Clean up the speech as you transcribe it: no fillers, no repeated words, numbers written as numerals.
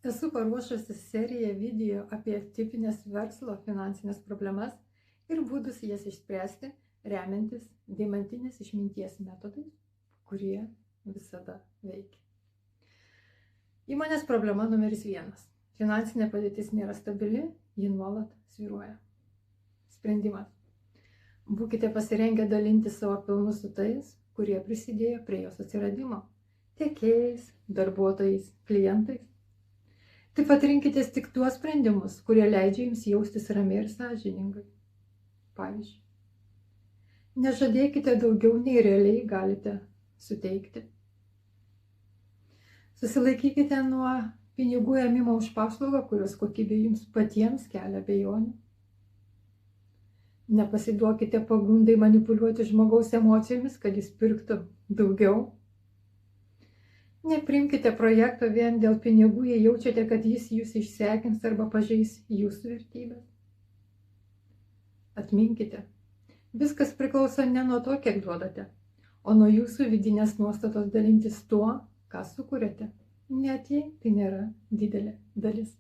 Esu paruošusi seriją video apie tipinės verslo finansinės problemas ir būdus jas išspręsti, remiantis deimantinės išminties metodais, kurie visada veikia. Įmonės problema numeris 1. Finansinė padėtis nėra stabili, ji nuolat svyruoja. Sprendimas. Būkite pasirengę dalinti savo pelnus su tais, kurie prisidėjo prie jos atsiradimo – tiekėjais, darbuotojais, klientais. Taip pat rinkitės tik tuos sprendimus, kurie leidžia jums jaustis ramiai ir sąžiningai. Pavyzdžiui, nežadėkite daugiau nei realiai galite suteikti. Susilaikykite nuo pinigų ėmimo už paslaugą, kurios kokybė jums patiems kelia abejonių. Nepasiduokite pagundai manipuliuoti žmogaus emocijomis, kad jis pirktų daugiau. Neprimkite projekto vien dėl pinigų, jei jaučiate, kad jis jūs išsekins arba pažeis jūsų vertybės. Atminkite, viskas priklauso ne nuo to, kiek duodate, o nuo jūsų vidinės nuostatos dalintis tuo, ką sukuriate, net jei tai nėra didelė dalis.